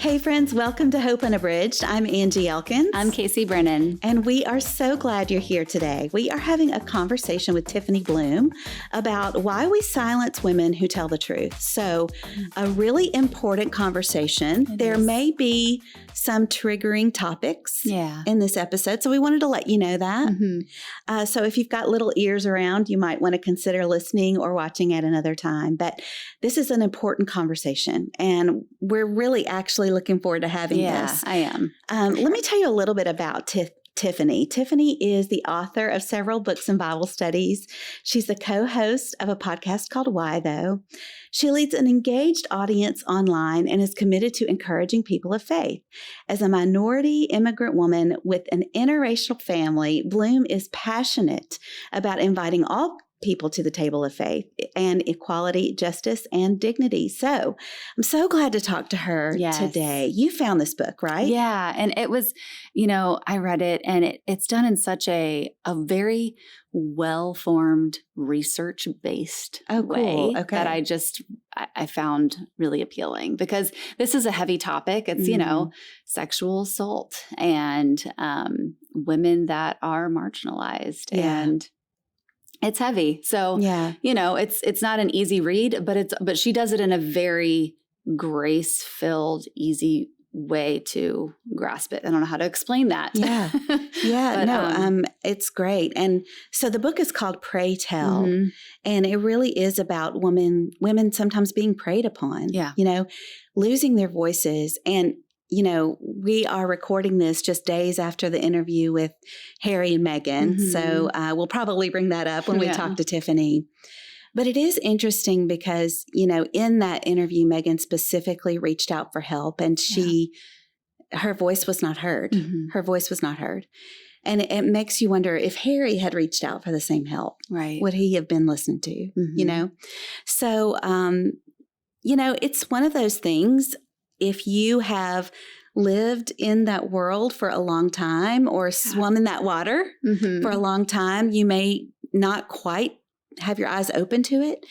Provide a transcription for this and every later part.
Hey friends, welcome to Hope Unabridged. I'm Angie Elkins. I'm Casey Brennan. And we are so glad you're here today. We are having a conversation with Tiffany Bluhm about why we silence women who tell the truth. So, a really important conversation. There may be some triggering topics in this episode, so we wanted to let you know that. So if you've got little ears around, you might want to consider listening or watching at another time. But this is an important conversation, and we're really actually looking forward to having this. I am. Let me tell you a little bit about Tiffany. Tiffany is the author of several books and Bible studies. She's the co-host of a podcast called Why Though. She leads an engaged audience online and is committed to encouraging people of faith. As a minority immigrant woman with an interracial family, Bluhm is passionate about inviting all people to the table of faith and equality, justice, and dignity. So I'm so glad to talk to her today. You found this book, right? Yeah. And it was, I read it and it's done in such a very well-formed, research-based way that I found really appealing, because this is a heavy topic. It's, sexual assault and women that are marginalized and it's heavy. So, it's not an easy read, but she does it in a very grace-filled, easy way to grasp it. I don't know how to explain that. It's great. And so the book is called Pray Tell, and it really is about women sometimes being preyed upon, losing their voices. And we are recording this just days after the interview with Harry and Meghan. So we'll probably bring that up when we talk to Tiffany. But it is interesting because, in that interview, Meghan specifically reached out for help, and her voice was not heard. Her voice was not heard. And it makes you wonder, if Harry had reached out for the same help, would he have been listened to, So, it's one of those things. If you have lived in that world for a long time or swum in that water for a long time, you may not quite have your eyes open to it.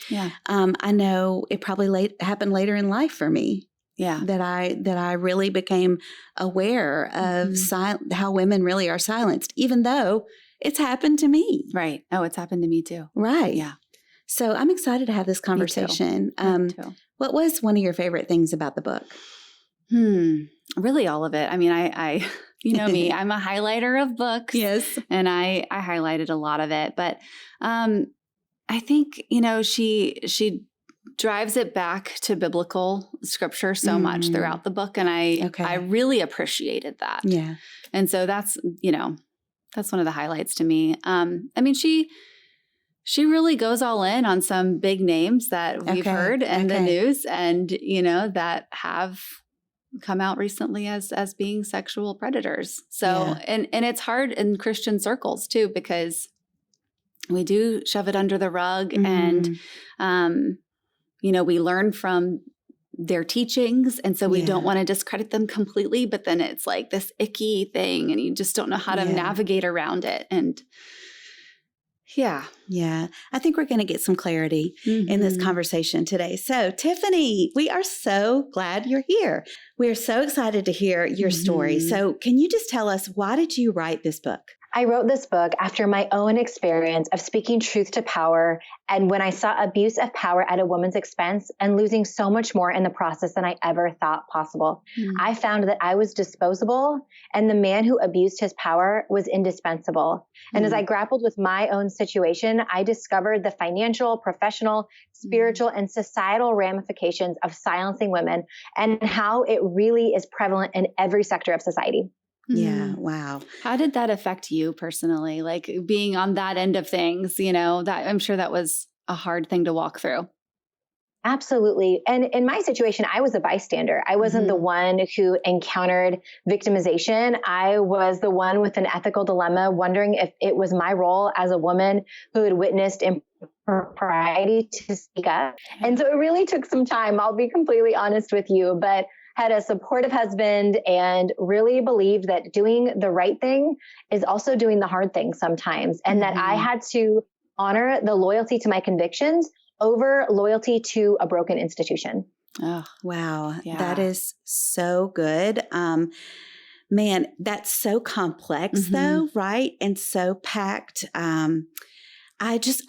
I know it probably happened later in life for me. That I really became aware of how women really are silenced, even though it's happened to me. Right. Oh, it's happened to me too. Right. Yeah. So I'm excited to have this conversation. Me too. What was one of your favorite things about the book? Really all of it. I mean, I you know me, I'm a highlighter of books. Yes. And I highlighted a lot of it, but I think, she drives it back to biblical scripture so much throughout the book. And I really appreciated that. Yeah. And so that's one of the highlights to me. I mean, she really goes all in on some big names that we've heard in the news and, that have come out recently as being sexual predators. So, and it's hard in Christian circles too, because we do shove it under the rug and, we learn from their teachings. And so we don't want to discredit them completely, but then it's like this icky thing and you just don't know how to navigate around it. And Yeah. I think we're going to get some clarity in this conversation today. So, Tiffany, we are so glad you're here. We are so excited to hear your story. So, can you just tell us, why did you write this book? I wrote this book after my own experience of speaking truth to power, and when I saw abuse of power at a woman's expense and losing so much more in the process than I ever thought possible. I found that I was disposable and the man who abused his power was indispensable. And as I grappled with my own situation, I discovered the financial, professional, spiritual, and societal ramifications of silencing women and how it really is prevalent in every sector of society. Yeah. Wow. How did that affect you personally? Like being on that end of things, that I'm sure that was a hard thing to walk through. Absolutely. And in my situation, I was a bystander. I wasn't the one who encountered victimization. I was the one with an ethical dilemma, wondering if it was my role as a woman who had witnessed impropriety to speak up. And so it really took some time. I'll be completely honest with you, but had a supportive husband and really believed that doing the right thing is also doing the hard thing sometimes. And that I had to honor the loyalty to my convictions over loyalty to a broken institution. Oh, wow. yeah. That is so good. Man, that's so complex though, right? And so packed. I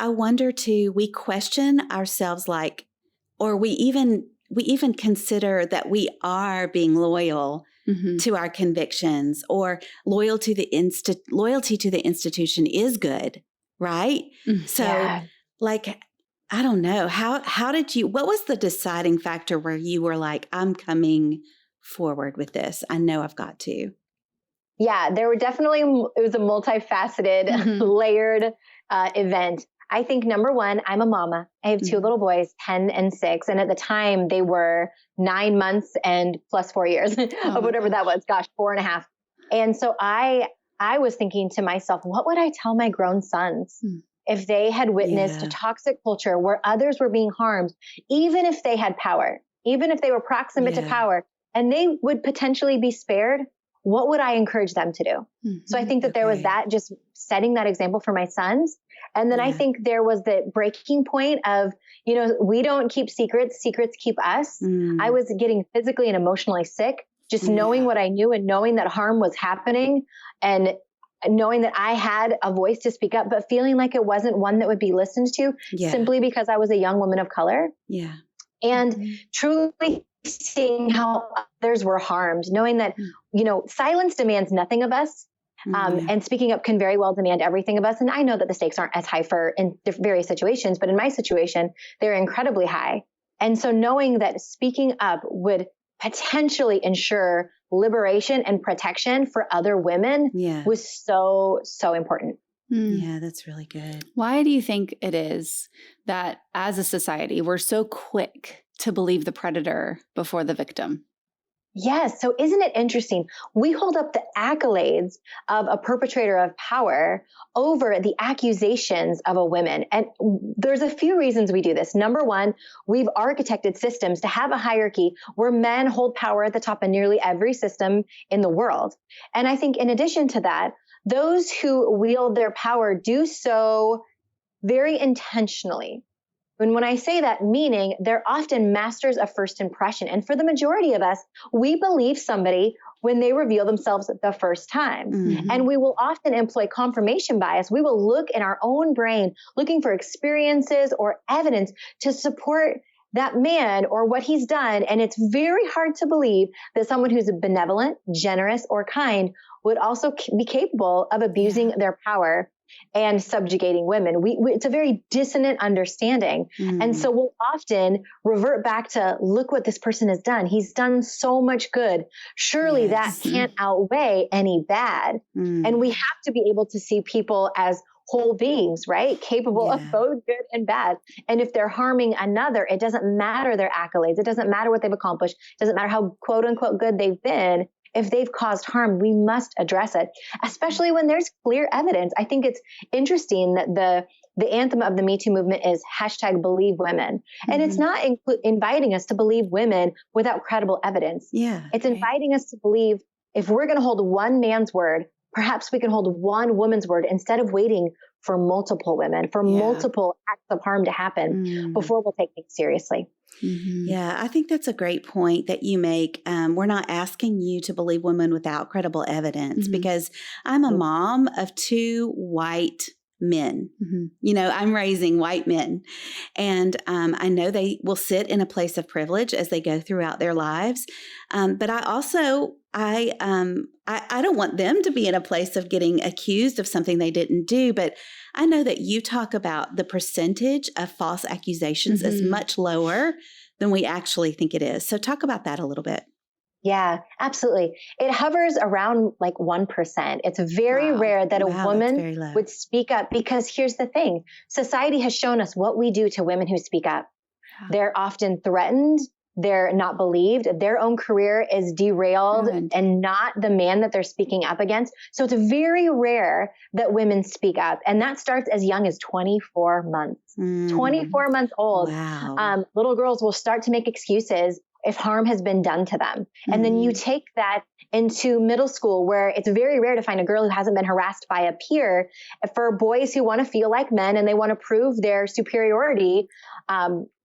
wonder too, we question ourselves like, or we even consider that we are being loyal to our convictions, or loyalty to the institution is good, right? So like, I don't know, how did you, what was the deciding factor where you were like, I'm coming forward with this? I know I've got to. Yeah, there were definitely, it was a multifaceted, layered event. I think number one, I'm a mama. I have two little boys, 10 and 6. And at the time they were 9 months and plus 4 years of whatever that was. Gosh, 4.5. And so I was thinking to myself, what would I tell my grown sons if they had witnessed a toxic culture where others were being harmed, even if they had power, even if they were proximate to power, and they would potentially be spared? What would I encourage them to do? So I think that there was that, just setting that example for my sons. And then I think there was the breaking point of, we don't keep secrets, secrets keep us. I was getting physically and emotionally sick, just knowing what I knew and knowing that harm was happening and knowing that I had a voice to speak up, but feeling like it wasn't one that would be listened to simply because I was a young woman of color. Yeah. And truly seeing how others were harmed, knowing that, silence demands nothing of us. And speaking up can very well demand everything of us. And I know that the stakes aren't as high in various situations, but in my situation, they're incredibly high. And so knowing that speaking up would potentially ensure liberation and protection for other women was so, so important. Yeah, that's really good. Why do you think it is that as a society, we're so quick to believe the predator before the victim? Yes. So isn't it interesting? We hold up the accolades of a perpetrator of power over the accusations of a woman. And there's a few reasons we do this. Number one, we've architected systems to have a hierarchy where men hold power at the top of nearly every system in the world. And I think in addition to that, those who wield their power do so very intentionally. And when I say that, meaning they're often masters of first impression. And for the majority of us, we believe somebody when they reveal themselves the first time. And we will often employ confirmation bias. We will look in our own brain, looking for experiences or evidence to support that man or what he's done. And it's very hard to believe that someone who's benevolent, generous, or kind would also be capable of abusing their power and subjugating women. It's a very dissonant understanding. And so we'll often revert back to, look what this person has done. He's done so much good. Surely that can't outweigh any bad. And we have to be able to see people as whole beings, right? Capable of both good and bad. And if they're harming another, it doesn't matter their accolades. It doesn't matter what they've accomplished. It doesn't matter how quote unquote good they've been. If they've caused harm, we must address it, especially when there's clear evidence. I think it's interesting that the anthem of the Me Too movement is #BelieveWomen. And it's not inviting us to believe women without credible evidence. It's inviting us to believe, if we're going to hold one man's word, perhaps we can hold one woman's word instead of waiting for multiple women, for multiple acts of harm to happen before we'll take things seriously. Yeah, I think that's a great point that you make. We're not asking you to believe women without credible evidence, because I'm a mom of 2 white men. I'm raising white men. And I know they will sit in a place of privilege as they go throughout their lives. But I also, I don't want them to be in a place of getting accused of something they didn't do. But I know that you talk about the percentage of false accusations is much lower than we actually think it is. So talk about that a little bit. Yeah, absolutely. It hovers around like 1%. It's very rare that a woman would speak up, because here's the thing. Society has shown us what we do to women who speak up. They're often threatened. They're not believed. Their own career is derailed and not the man that they're speaking up against. So it's very rare that women speak up. And that starts as young as 24 months. 24 months old. Wow. Little girls will start to make excuses if harm has been done to them. And then you take that into middle school, where it's very rare to find a girl who hasn't been harassed by a peer. For boys who want to feel like men and they want to prove their superiority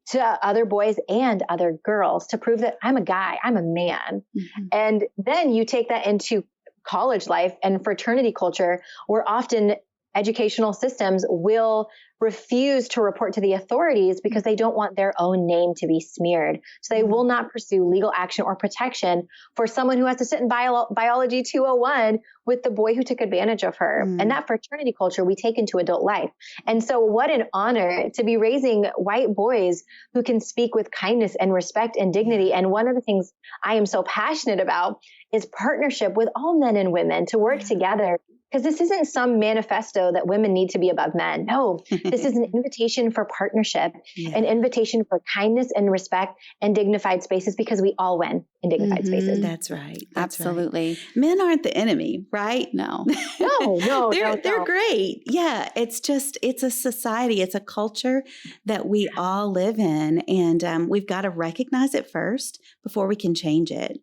to other boys and other girls to prove that I'm a guy, I'm a man. And then you take that into college life and fraternity culture, where often educational systems will refuse to report to the authorities because they don't want their own name to be smeared. So they will not pursue legal action or protection for someone who has to sit in biology 201 with the boy who took advantage of her. And that fraternity culture we take into adult life. And so what an honor to be raising white boys who can speak with kindness and respect and dignity. And one of the things I am so passionate about is partnership with all men and women to work together. Because this isn't some manifesto that women need to be above men. No, this is an invitation for partnership, an invitation for kindness and respect and dignified spaces, because we all win in dignified spaces. That's right. Absolutely. Right. Men aren't the enemy, right? No. No, they're great. Yeah. It's a society. It's a culture that we all live in. And we've got to recognize it first before we can change it.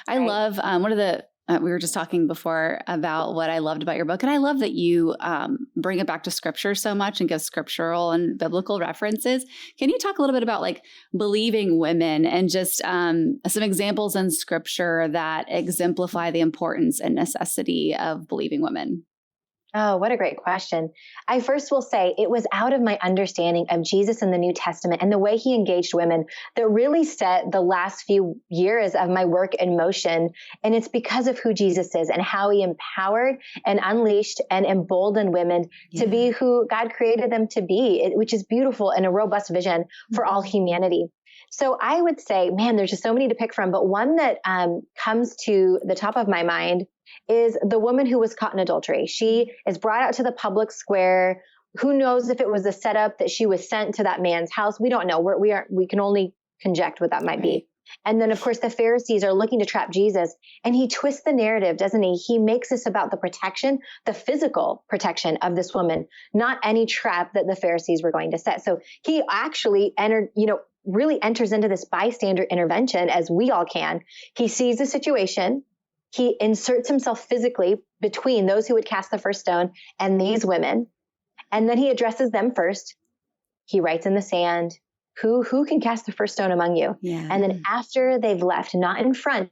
I love one of the we were just talking before about what I loved about your book. And I love that you bring it back to scripture so much and give scriptural and biblical references. Can you talk a little bit about like believing women and just some examples in scripture that exemplify the importance and necessity of believing women? Oh, what a great question. I first will say it was out of my understanding of Jesus in the New Testament and the way he engaged women that really set the last few years of my work in motion. And it's because of who Jesus is and how he empowered and unleashed and emboldened women to be who God created them to be, which is beautiful and a robust vision for all humanity. So I would say, man, there's just so many to pick from, but one that comes to the top of my mind is the woman who was caught in adultery. She is brought out to the public square. Who knows if it was a setup that she was sent to that man's house? We don't know. We can only conject what that might be. And then, of course, the Pharisees are looking to trap Jesus, and he twists the narrative, doesn't he? He makes this about the protection, the physical protection of this woman, not any trap that the Pharisees were going to set. So he actually really enters into this bystander intervention, as we all can. He sees the situation. He inserts himself physically between those who would cast the first stone and these women. And then he addresses them first. He writes in the sand, who can cast the first stone among you? Yeah. And then after they've left, not in front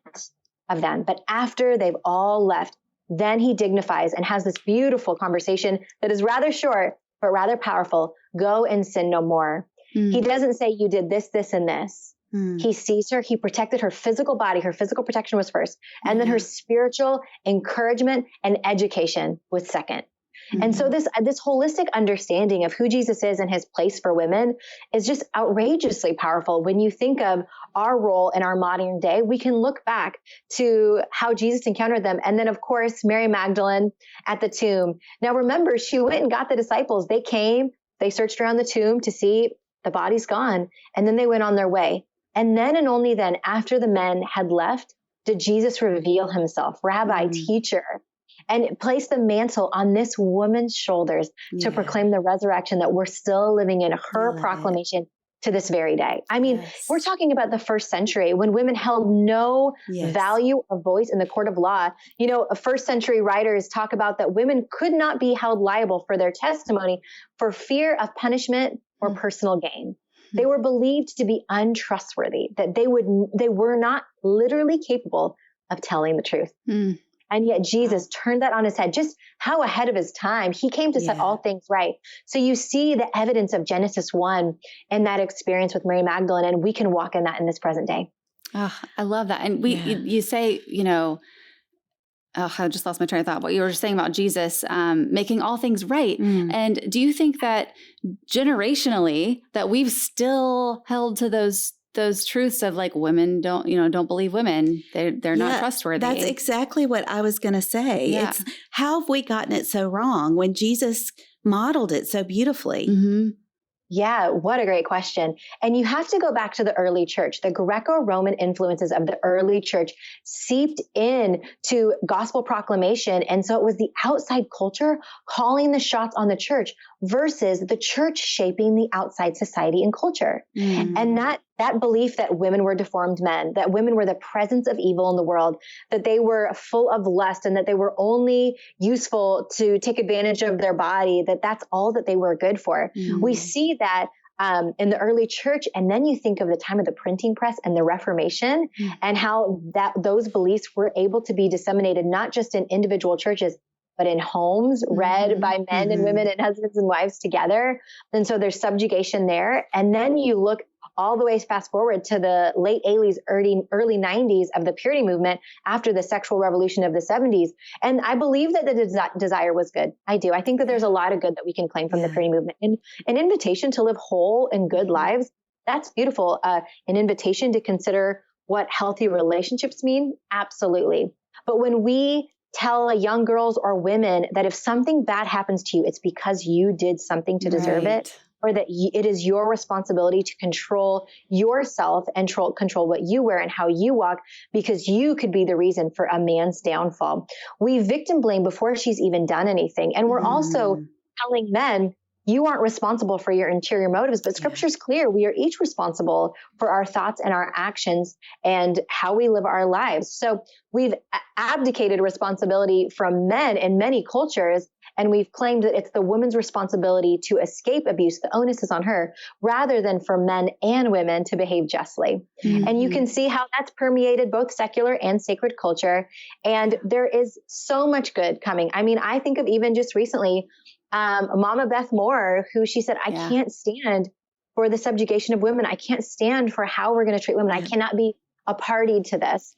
of them, but after they've all left, then he dignifies and has this beautiful conversation that is rather short, but rather powerful. Go and sin no more. He doesn't say you did this, this, and this. He sees her. He protected her physical body. Her physical protection was first. And then her spiritual encouragement and education was second. And so this holistic understanding of who Jesus is and his place for women is just outrageously powerful. When you think of our role in our modern day, we can look back to how Jesus encountered them. And then, of course, Mary Magdalene at the tomb. Now, remember, she went and got the disciples. They came, they searched around the tomb to see the body's gone. And then they went on their way. And then and only then, after the men had left, did Jesus reveal himself, Rabbi, teacher, and place the mantle on this woman's shoulders to proclaim the resurrection that we're still living in, her proclamation to this very day. I mean, we're talking about the first century when women held no value or voice in the court of law. You know, first century writers talk about that women could not be held liable for their testimony for fear of punishment or personal gain. They were believed to be untrustworthy, that they were not literally capable of telling the truth. And yet Jesus turned that on his head. Just how ahead of his time. He came to set all things right. So you see the evidence of Genesis 1 and that experience with Mary Magdalene, and we can walk in that in this present day. Oh, I love that. And you say, I just lost my train of thought. What you were saying about Jesus making all things right. And do you think that generationally that we've still held to those truths of like women don't believe women. They're not trustworthy. That's exactly what I was going to say. Yeah. It's how have we gotten it so wrong when Jesus modeled it so beautifully? Yeah, what a great question. And you have to go back to the early church. The Greco-Roman influences of the early church seeped in to gospel proclamation. And so it was the outside culture calling the shots on the church versus the church shaping the outside society and culture. And that belief that women were deformed men, that women were the presence of evil in the world, that they were full of lust and that they were only useful to take advantage of their body, that's all that they were good for. We see that in the early church. And then you think of the time of the printing press and the Reformation and how those beliefs were able to be disseminated, not just in individual churches, but in homes read by men and women and husbands and wives together. And so there's subjugation there. And then you look all the way fast forward to the late 80s, early 90s of the purity movement after the sexual revolution of the 70s. And I believe that the desire was good. I do. I think that there's a lot of good that we can claim from the purity movement. And an invitation to live whole and good lives, that's beautiful. An invitation to consider what healthy relationships mean, absolutely. But when we tell young girls or women that if something bad happens to you, it's because you did something to deserve it, or that it is your responsibility to control yourself and control what you wear and how you walk, because you could be the reason for a man's downfall. We victim blame before she's even done anything. And we're also telling men, you aren't responsible for your interior motives, but scripture's clear. We are each responsible for our thoughts and our actions and how we live our lives. So we've abdicated responsibility from men in many cultures, and we've claimed that it's the woman's responsibility to escape abuse. The onus is on her, rather than for men and women to behave justly. And you can see how that's permeated both secular and sacred culture. And there is so much good coming. I mean, I think of even just recently, Mama Beth Moore, who she said, I can't stand for the subjugation of women. I can't stand for how we're going to treat women. I cannot be a party to this.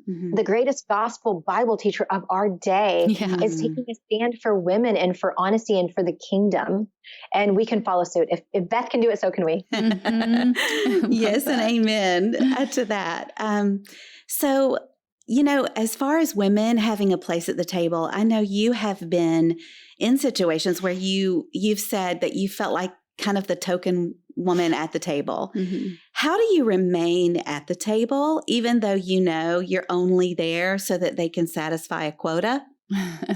The greatest gospel Bible teacher of our day is taking a stand for women and for honesty and for the kingdom. And we can follow suit. If Beth can do it, so can we. Yes, and amen to that. So, you know, as far as women having a place at the table, I know you have been in situations where you've said that you felt like kind of the token woman at the table. How do you remain at the table, even though you know you're only there so that they can satisfy a quota?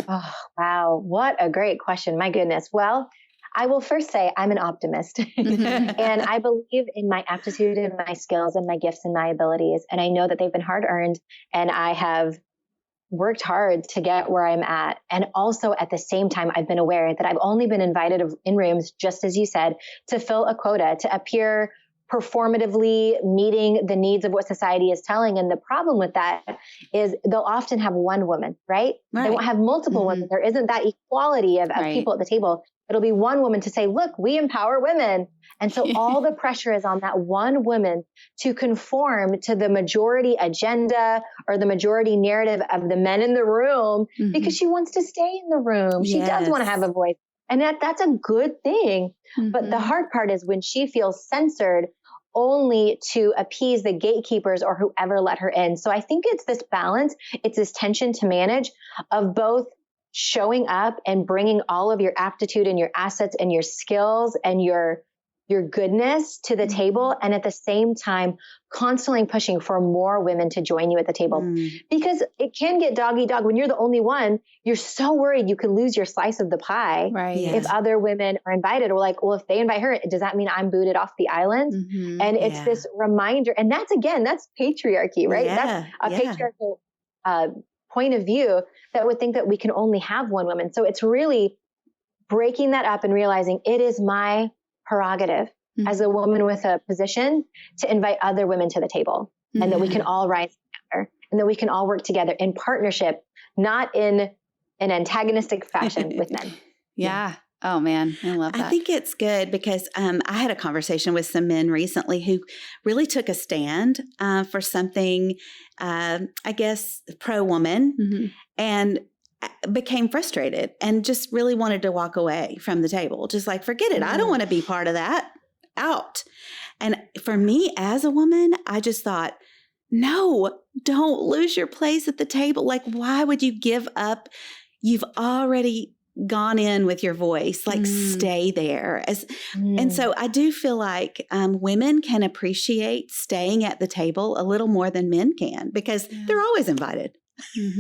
Oh, wow. What a great question. My goodness. Well, I will first say I'm an optimist and I believe in my aptitude and my skills and my gifts and my abilities. And I know that they've been hard earned, and I have worked hard to get where I'm at. And also at the same time, I've been aware that I've only been invited in rooms, just as you said, to fill a quota, to appear performatively meeting the needs of what society is telling. And the problem with that is they'll often have one woman, right? They won't have multiple women. There isn't that equality of people at the table. It'll be one woman to say, look, we empower women. And so all the pressure is on that one woman to conform to the majority agenda or the majority narrative of the men in the room because she wants to stay in the room. She does want to have a voice. And that's a good thing. But the hard part is when she feels censored only to appease the gatekeepers or whoever let her in. So I think it's this balance. It's this tension to manage of both showing up and bringing all of your aptitude and your assets and your skills and your goodness to the table. And at the same time, constantly pushing for more women to join you at the table, because it can get dog eat dog when you're the only one. You're so worried you could lose your slice of the pie if other women are invited, or like, well, if they invite her, does that mean I'm booted off the island? And it's this reminder. And that's patriarchy, right? That's a patriarchal point of view that would think that we can only have one woman. So it's really breaking that up and realizing it is my prerogative as a woman with a position to invite other women to the table, and that we can all rise together, and that we can all work together in partnership, not in an antagonistic fashion with men. Oh man, I love that. I think it's good because I had a conversation with some men recently who really took a stand for something, I guess, pro-woman, and became frustrated and just really wanted to walk away from the table. Just like, forget it. I don't want to be part of that. Out. And for me as a woman, I just thought, no, don't lose your place at the table. Like, why would you give up? You've already gone in with your voice, like stay there. And so I do feel like women can appreciate staying at the table a little more than men can, because they're always invited.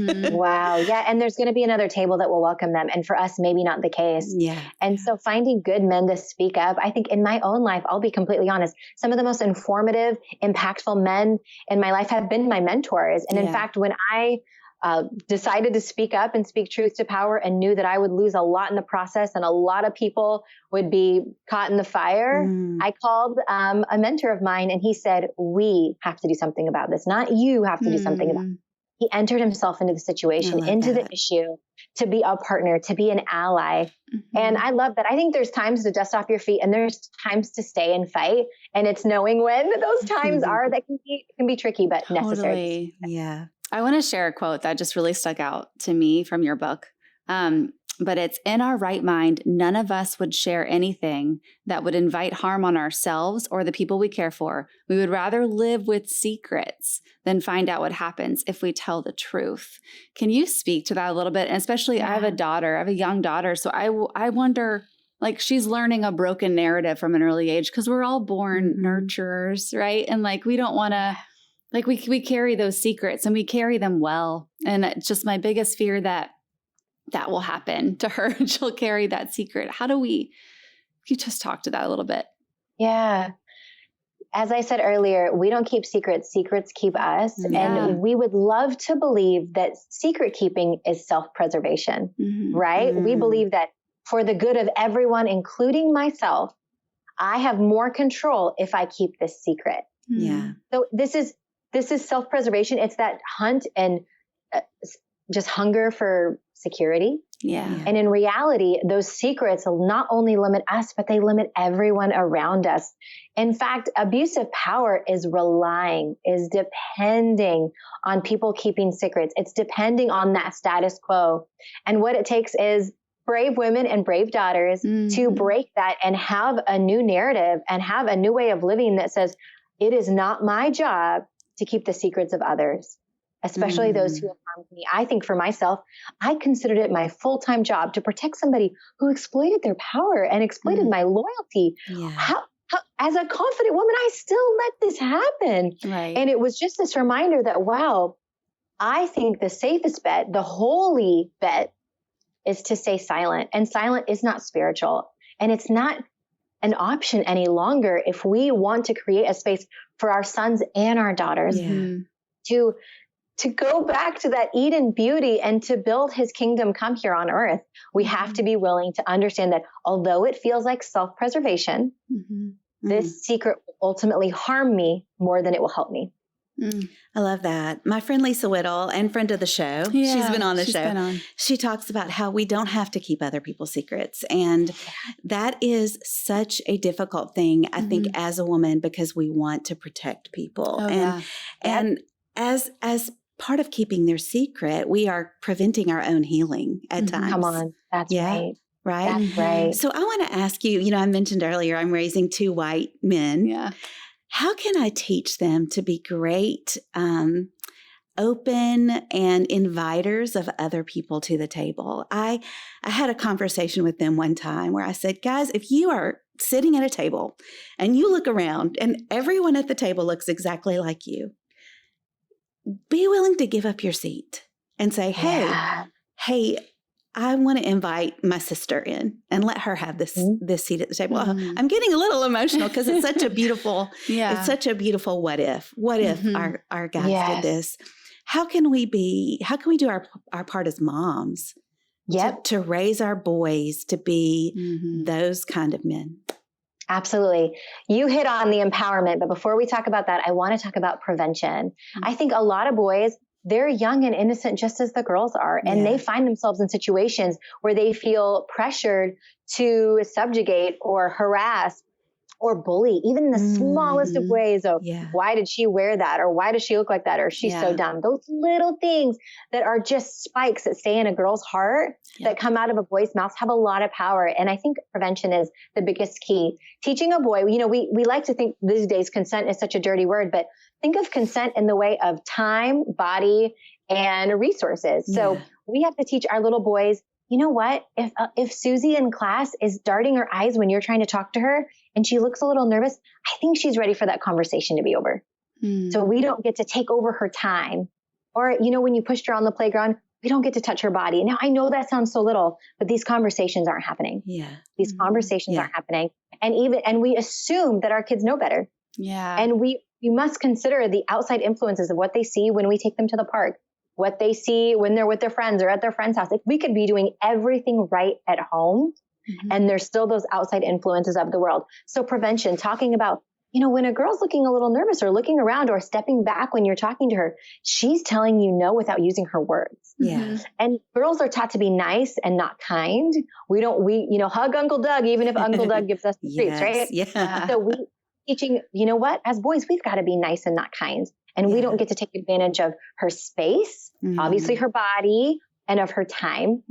Wow. Yeah. And there's going to be another table that will welcome them. And for us, maybe not the case. And so finding good men to speak up, I think in my own life, I'll be completely honest, some of the most informative, impactful men in my life have been my mentors. And in fact, when I decided to speak up and speak truth to power, and knew that I would lose a lot in the process and a lot of people would be caught in the fire. I called a mentor of mine, and he said, we have to do something about this, not you have to do something about it. He entered himself into the situation, into the issue, to be a partner, to be an ally. And I love that. I think there's times to dust off your feet, and there's times to stay and fight. And it's knowing when those times are that can be tricky, but necessary. Yeah. I want to share a quote that just really stuck out to me from your book. But it's, in our right mind, none of us would share anything that would invite harm on ourselves or the people we care for. We would rather live with secrets than find out what happens if we tell the truth. Can you speak to that a little bit? And especially, I have a young daughter. So I wonder, like, she's learning a broken narrative from an early age, because we're all born nurturers, right? And like, we don't want to, like, we carry those secrets and we carry them well. And it's just my biggest fear that will happen to her. She'll carry that secret. You just talk to that a little bit. Yeah. As I said earlier, we don't keep secrets. Secrets keep us. Yeah. And we would love to believe that secret keeping is self-preservation, right? We believe that for the good of everyone, including myself, I have more control if I keep this secret. Yeah. So this is self-preservation. It's that hunt and just hunger for security. Yeah. And in reality, those secrets will not only limit us, but they limit everyone around us. In fact, abusive power is depending on people keeping secrets. It's depending on that status quo. And what it takes is brave women and brave daughters to break that and have a new narrative and have a new way of living that says, it is not my job to keep the secrets of others, especially those who have harmed me. I think for myself, I considered it my full-time job to protect somebody who exploited their power and exploited my loyalty. Yeah. How, as a confident woman, I still let this happen. Right. And it was just this reminder that, wow, I think the safest bet, the holy bet, is to stay silent. And silent is not spiritual. And it's not an option any longer if we want to create a space for our sons and our daughters to go back to that Eden beauty and to build his kingdom come here on earth. We have to be willing to understand that although it feels like self-preservation, this secret will ultimately harm me more than it will help me. I love that. My friend Lisa Whittle, and friend of the show, she's been on the show. She talks about how we don't have to keep other people's secrets. And that is such a difficult thing, I think, as a woman, because we want to protect people. And as part of keeping their secret, we are preventing our own healing at times. Come on. That's right. Right? That's right. So I want to ask you, I mentioned earlier, I'm raising 2 white men. Yeah. How can I teach them to be great, open and inviters of other people to the table? I had a conversation with them one time where I said, guys, if you are sitting at a table and you look around and everyone at the table looks exactly like you, be willing to give up your seat and say, hey, I want to invite my sister in and let her have this seat at the table. I'm getting a little emotional because it's such a beautiful, it's such a beautiful what if our guys did this? How can we do our part as moms to raise our boys to be those kind of men? Absolutely. You hit on the empowerment, but before we talk about that, I want to talk about prevention. I think a lot of boys, they're young and innocent just as the girls are. And they find themselves in situations where they feel pressured to subjugate or harass or bully, even in the smallest of ways of why did she wear that? Or why does she look like that? Or she's so dumb. Those little things that are just spikes that stay in a girl's heart that come out of a boy's mouth have a lot of power. And I think prevention is the biggest key. Teaching a boy, we like to think these days consent is such a dirty word, but think of consent in the way of time, body, and resources. So we have to teach our little boys, you know what? If Susie in class is darting her eyes when you're trying to talk to her and she looks a little nervous, I think she's ready for that conversation to be over. So we don't get to take over her time. Or, when you pushed her on the playground, we don't get to touch her body. Now, I know that sounds so little, but these conversations aren't happening. These conversations aren't happening. And we assume that our kids know better. And we must consider the outside influences of what they see when we take them to the park. what they see when they're with their friends or at their friend's house. Like we could be doing everything right at home, and there's still those outside influences of the world. So prevention, talking about, when a girl's looking a little nervous or looking around or stepping back when you're talking to her, she's telling you no without using her words. Yeah. And girls are taught to be nice and not kind. We hug Uncle Doug, even if Uncle Doug gives us the treats, right? Yeah. So we teaching, as boys, we've got to be nice and not kind. And we don't get to take advantage of her space, obviously her body, and of her time.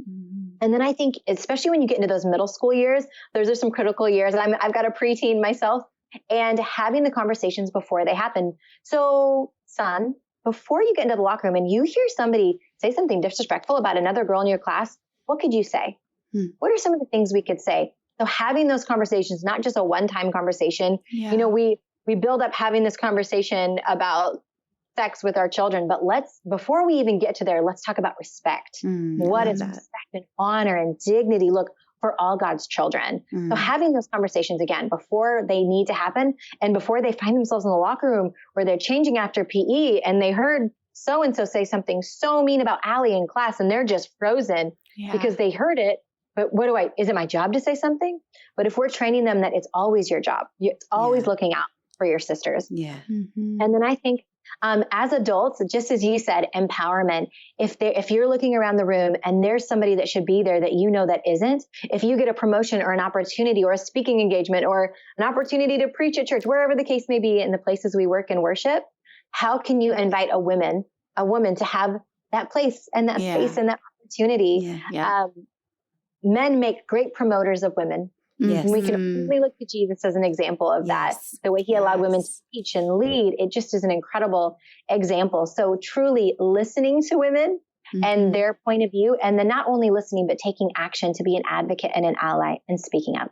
And then I think, especially when you get into those middle school years, those are some critical years. I've got a preteen myself, and having the conversations before they happen. So, son, before you get into the locker room and you hear somebody say something disrespectful about another girl in your class, what could you say? What are some of the things we could say? So having those conversations, not just a one-time conversation. Yeah. We build up having this conversation about sex with our children, but before we even get to there, let's talk about respect. What is respect and honor and dignity look for all God's children? So having those conversations again, before they need to happen and before they find themselves in the locker room where they're changing after PE and they heard so-and-so say something so mean about Allie in class and they're just frozen because they heard it. But is it my job to say something? But if we're training them that it's always your job, it's always looking out for your sisters. Yeah. And then I think, as adults, just as you said, empowerment. If you're looking around the room and there's somebody that should be there that that isn't, if you get a promotion or an opportunity or a speaking engagement or an opportunity to preach at church, wherever the case may be in the places we work and worship, how can you invite a woman to have that place and that space and that opportunity? Men make great promoters of women. Yes. And we can only look to Jesus as an example of that. The way he allowed women to teach and lead, it just is an incredible example. So truly listening to women and their point of view, and then not only listening, but taking action to be an advocate and an ally and speaking up.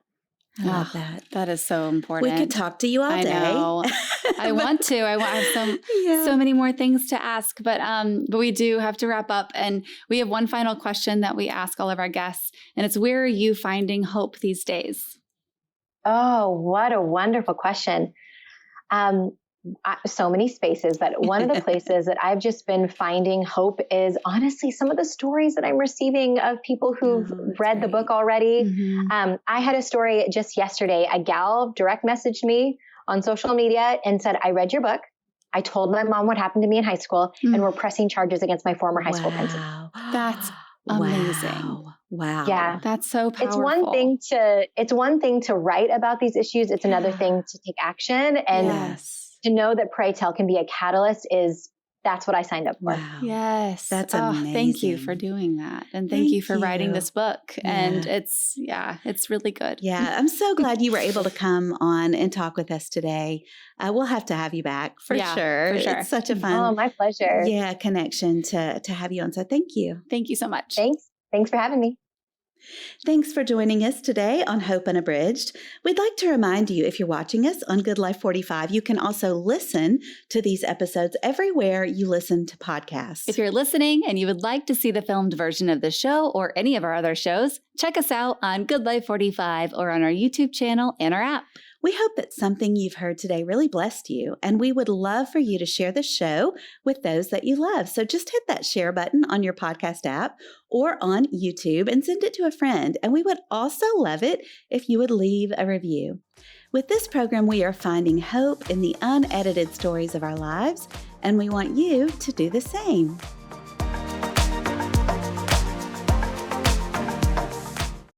I love that. That is so important. We could talk to you all day. I know. I want to. I have so many more things to ask, but we do have to wrap up. And we have one final question that we ask all of our guests, and it's, where are you finding hope these days? Oh, what a wonderful question. So many spaces, but one of the places that I've just been finding hope is honestly some of the stories that I'm receiving of people who've read the book already. I had a story just yesterday. A gal direct messaged me on social media and said, I read your book. I told my mom what happened to me in high school and we're pressing charges against my former high school principal. That's amazing. Wow. Yeah. That's so powerful. It's one thing to write about these issues. It's another thing to take action, and to know that Pray Tell can be a catalyst that's what I signed up for. Wow. Yes. That's amazing. Thank you for doing that. And thank you for writing this book. And it's really good. Yeah. I'm so glad you were able to come on and talk with us today. We'll have to have you back for sure. It's such a fun. Oh, my pleasure. Yeah. Connection to have you on. So thank you. Thank you so much. Thanks for having me. Thanks for joining us today on Hope Unabridged. We'd like to remind you, if you're watching us on Good Life 45, you can also listen to these episodes everywhere you listen to podcasts. If you're listening and you would like to see the filmed version of the show or any of our other shows, check us out on Good Life 45 or on our YouTube channel and our app. We hope that something you've heard today really blessed you, and we would love for you to share the show with those that you love. So just hit that share button on your podcast app or on YouTube and send it to a friend. And we would also love it if you would leave a review. With this program, we are finding hope in the unedited stories of our lives, and we want you to do the same.